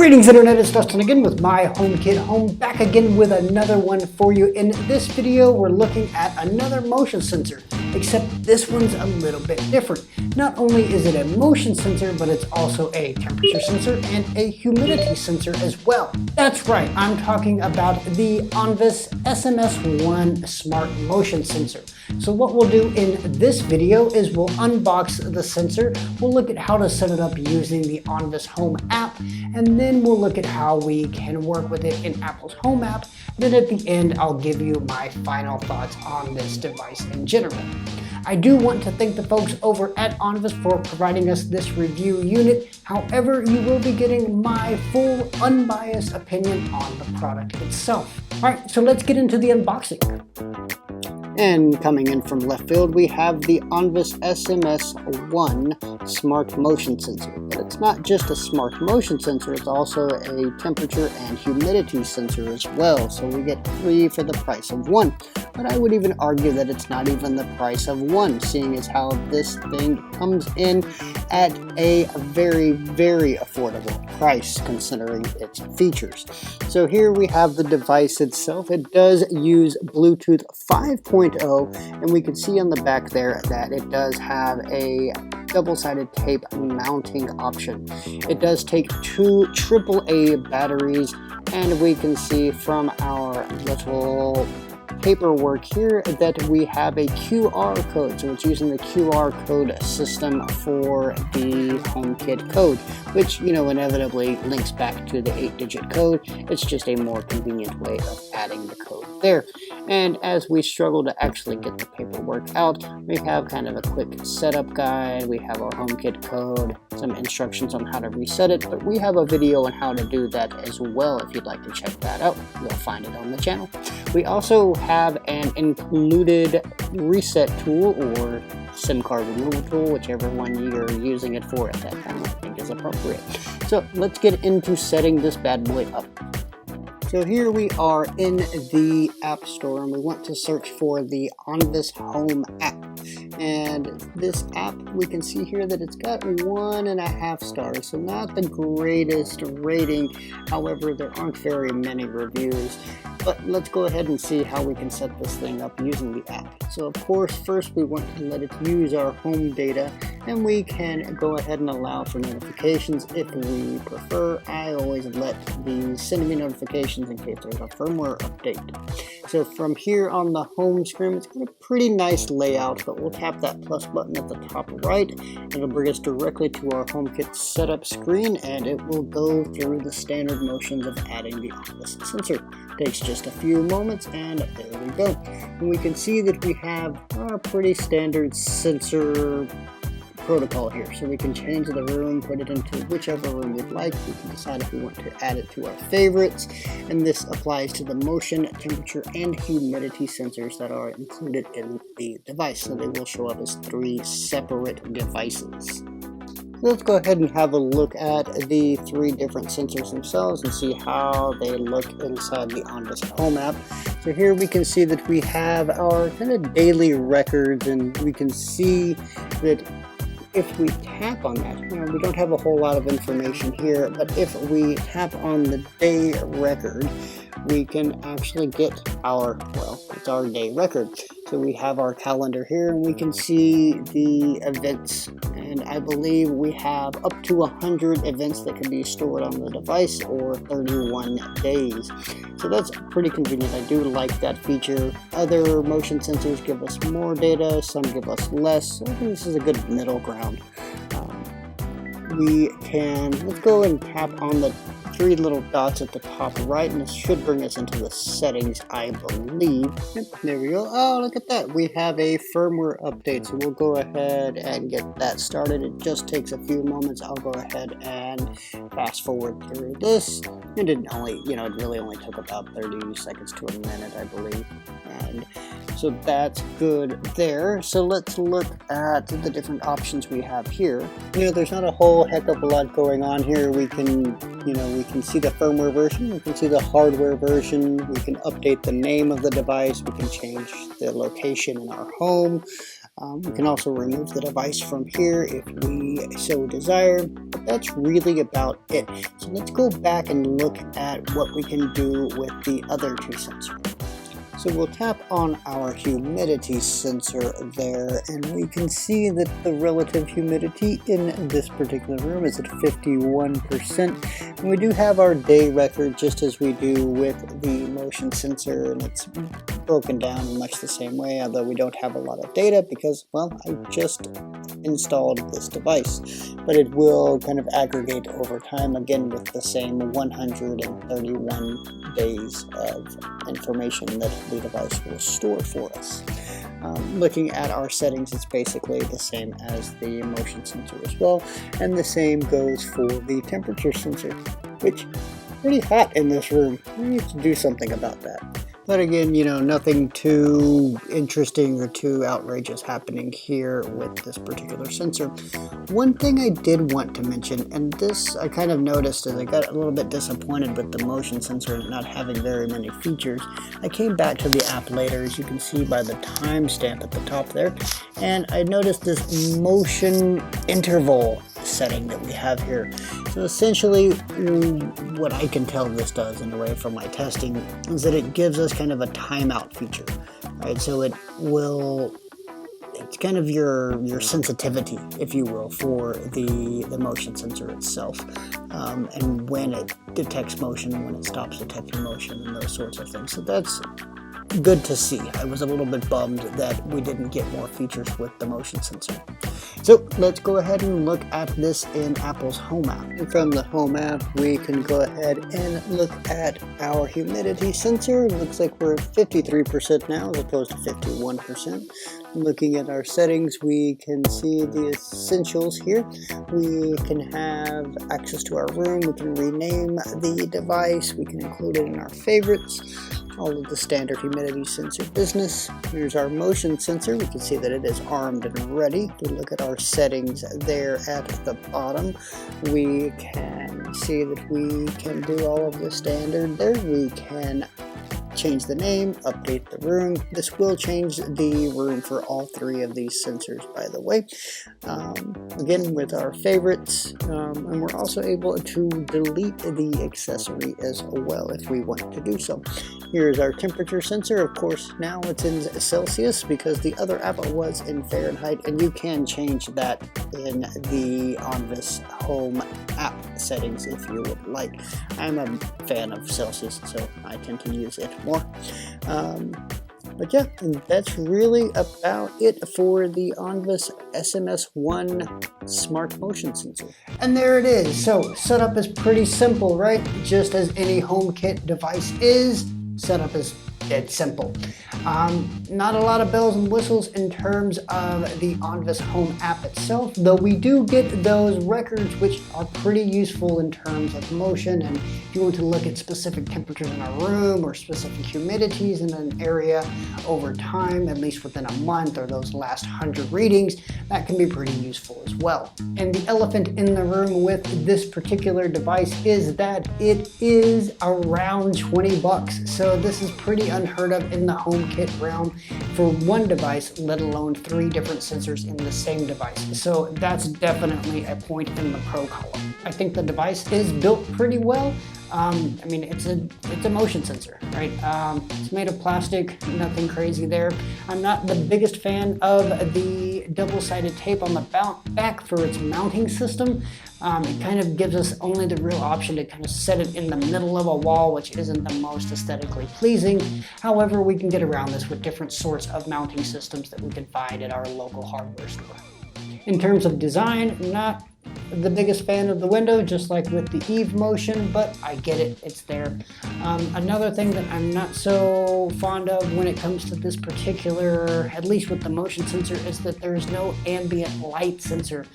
Greetings Internet, it's Dustin again with myHomeKithome, back again with another one for you. In this video we're looking at another motion sensor, except this one's a little bit different. Not only is it a motion sensor, but it's also a temperature sensor and a humidity sensor as well. That's right, I'm talking about the Onvis SMS1 Smart Motion Sensor. So what we'll do in this video is we'll unbox the sensor, we'll look at how to set it up using the Onvis Home app, and then we'll look at how we can work with it in Apple's Home app. Then at the end, I'll give you my final thoughts on this device in general. I do want to thank the folks over at Onvis for providing us this review unit. However, you will be getting my full unbiased opinion on the product itself. All right, so let's get into the unboxing. And coming in from left field, we have the Onvis SMS1 Smart Motion Sensor. But it's not just a smart motion sensor, it's also a temperature and humidity sensor as well. So we get 3 for the price of 1. But I would even argue that it's not even the price of 1, seeing as how this thing comes in at a very, very affordable price considering its features. So here we have the device itself. It does use Bluetooth 5.0, and we can see on the back there that it does have a double-sided tape mounting option. It does take 2 AAA batteries, and we can see from our little paperwork here that we have a QR code. So it's using the QR code system for the HomeKit code, which, you know, inevitably links back to the 8-digit code. It's just a more convenient way of adding the code there. And as we struggle to actually get the paperwork out, we have kind of a quick setup guide. We have our HomeKit code, some instructions on how to reset it, but we have a video on how to do that as well. If you'd like to check that out, you'll find it on the channel. We also have an included reset tool or SIM card removal tool, whichever one you're using it for at that time I think is appropriate. So let's get into setting this bad boy up. So here we are in the App Store, and we want to search for the Onvis Home app. And this app, we can see here that it's got 1.5 stars, so not the greatest rating. However, there aren't very many reviews. But let's go ahead and see how we can set this thing up using the app. So of course, first we want to let it use our home data, and we can go ahead and allow for notifications if we prefer. I always let these send me notifications in case there's a firmware update. So from here on the home screen, it's got a pretty nice layout, but we'll tap that plus button at the top right. It'll bring us directly to our HomeKit setup screen, and it will go through the standard motions of adding the Onvis sensor. Takes just a few moments, and there we go. And we can see that we have our pretty standard sensor protocol here. So we can change the room, put it into whichever room we'd like. We can decide if we want to add it to our favorites. And this applies to the motion, temperature, and humidity sensors that are included in the device. So they will show up as 3 separate devices. Let's go ahead and have a look at the 3 different sensors themselves and see how they look inside the Onvis Home app. So here we can see that we have our kind of daily records, and we can see that if we tap on that, you know, we don't have a whole lot of information here, but if we tap on the day record, we can actually get our, well, it's our day record. So we have our calendar here, and we can see the events, and I believe we have up to 100 events that can be stored on the device, or 31 days. So that's pretty convenient. I do like that feature. Other motion sensors give us more data, some give us less. So I think this is a good middle ground. We can, let's go and tap on the 3 little dots at the top right, and this should bring us into the settings, I believe. Yep, there we go. Oh, look at that. We have a firmware update, so we'll go ahead and get that started. It just takes a few moments. I'll go ahead and fast forward through this. It didn't only, you know, it really only took about 30 seconds to a minute, I believe. And so that's good there. So let's look at the different options we have here. You know, there's not a whole heck of a lot going on here. We can, you know, we can see the firmware version, we can see the hardware version, we can update the name of the device, we can change the location in our home. We can also remove the device from here if we so desire. that's really about it. So let's go back and look at what we can do with the other two sensors. So we'll tap on our humidity sensor there, and we can see that the relative humidity in this particular room is at 51%. And we do have our day record just as we do with the motion sensor, and it's broken down in much the same way, although we don't have a lot of data because, well, I just installed this device. But it will kind of aggregate over time, again with the same 131 days of information that the device will store for us. Looking at our settings, it's basically the same as the motion sensor as well, and the same goes for the temperature sensor, which is pretty hot in this room. We need to do something about that. But again, you know, nothing too interesting or too outrageous happening here with this particular sensor. One thing I did want to mention, and this I kind of noticed as I got a little bit disappointed with the motion sensor and not having very many features. I came back to the app later, as you can see by the timestamp at the top there, and I noticed this motion interval setting that we have here. So essentially what I can tell this does anyway from my testing is that it gives us kind of a timeout feature, right? So it's kind of your sensitivity, if you will, for the motion sensor itself, and when it detects motion, when it stops detecting motion, and those sorts of things. So that's good to see. I was a little bit bummed that we didn't get more features with the motion sensor. So let's go ahead and look at this in Apple's Home app. And from the Home app, we can go ahead and look at our humidity sensor. It looks like we're at 53% now as opposed to 51%. Looking at our settings, we can see the essentials here. We can have access to our room. We can rename the device. We can include it in our favorites. All of the standard humidity sensor business. Here's our motion sensor. We can see that it is armed and ready. If we look at our settings there at the bottom, we can see that we can do all of the standard there. We can change the name, update the room. This will change the room for all three of these sensors, by the way. Again, with our favorites, and we're also able to delete the accessory as well if we want to do so. Here's our temperature sensor. Of course, now it's in Celsius because the other app was in Fahrenheit, and you can change that in the Onvis Home app settings if you would like. I'm a fan of Celsius, so I tend to use it more. But yeah, that's really about it for the Onvis SMS1 Smart Motion Sensor. And there it is. So setup is pretty simple, right? Just as any HomeKit device is, setup is dead simple. Not a lot of bells and whistles in terms of the Onvis Home app itself, though we do get those records which are pretty useful in terms of motion, and if you want to look at specific temperatures in a room or specific humidities in an area over time, at least within a month or those last 100 readings, that can be pretty useful as well. And the elephant in the room with this particular device is that it is around 20 bucks. So this is pretty unheard of in the HomeKit realm for one device, let alone 3 different sensors in the same device. So that's definitely a point in the pro column. I think the device is built pretty well. I mean, it's a motion sensor, right? It's made of plastic, nothing crazy there. I'm not the biggest fan of the double-sided tape on the back for its mounting system. It kind of gives us only the real option to kind of set it in the middle of a wall, which isn't the most aesthetically pleasing. However, we can get around this with different sorts of mounting systems that we can find at our local hardware store. In terms of design, not the biggest fan of the window, just like with the Eve Motion, but I get it, it's there. Another thing that I'm not so fond of when it comes to this particular, at least with the motion sensor, is that there's no ambient light sensor.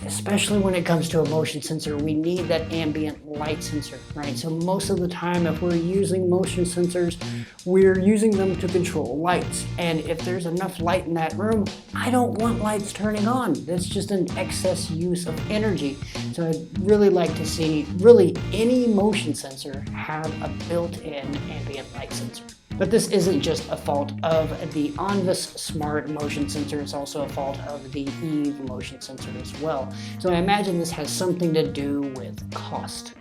Especially when it comes to a motion sensor, we need that ambient light sensor, right? So most of the time, if we're using motion sensors, we're using them to control lights. And if there's enough light in that room, I don't want lights turning on. That's just an excess use of energy. So I'd really like to see really any motion sensor have a built-in ambient light sensor. But this isn't just a fault of the Onvis Smart Motion Sensor, it's also a fault of the Eve Motion Sensor as well. So I imagine this has something to do with cost.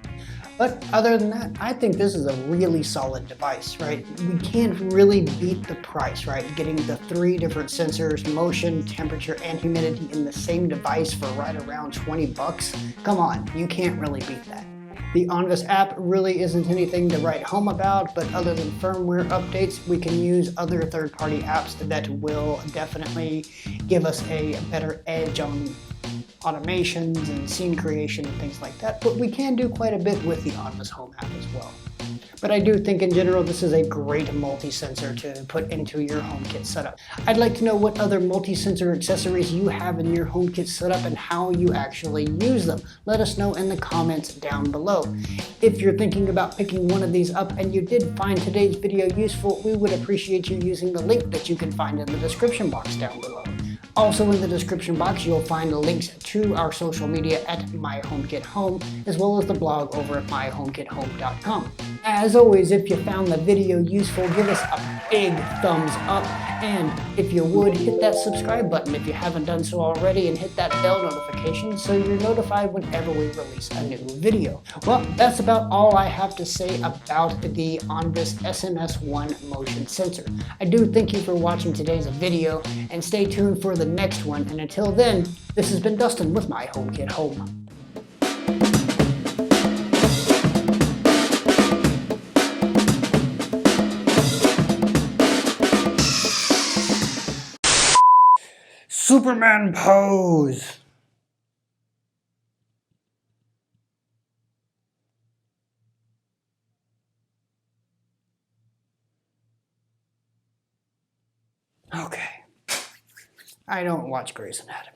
But other than that, I think this is a really solid device, right? We can't really beat the price, right? Getting the 3 different sensors, motion, temperature, and humidity in the same device for right around 20 bucks. Come on, you can't really beat that. The Onvis app really isn't anything to write home about, but other than firmware updates, we can use other third-party apps that will definitely give us a better edge on automations and scene creation and things like that, but we can do quite a bit with the Onvis Home app as well. But I do think in general this is a great multi-sensor to put into your HomeKit setup. I'd like to know what other multi-sensor accessories you have in your HomeKit setup and how you actually use them. Let us know in the comments down below. If you're thinking about picking one of these up and you did find today's video useful, we would appreciate you using the link that you can find in the description box down below. Also in the description box, you'll find links to our social media at myHomeKithome, as well as the blog over at myhomekithome.com. As always, if you found the video useful, give us a big thumbs up, and if you would, hit that subscribe button if you haven't done so already, and hit that bell notification so you're notified whenever we release a new video. Well, that's about all I have to say about the Onvis SMS1 Motion Sensor. I do thank you for watching today's video, and stay tuned for the next one, and until then, this has been Dustin with myHomeKithome. Superman pose! Okay. I don't watch Grey's Anatomy.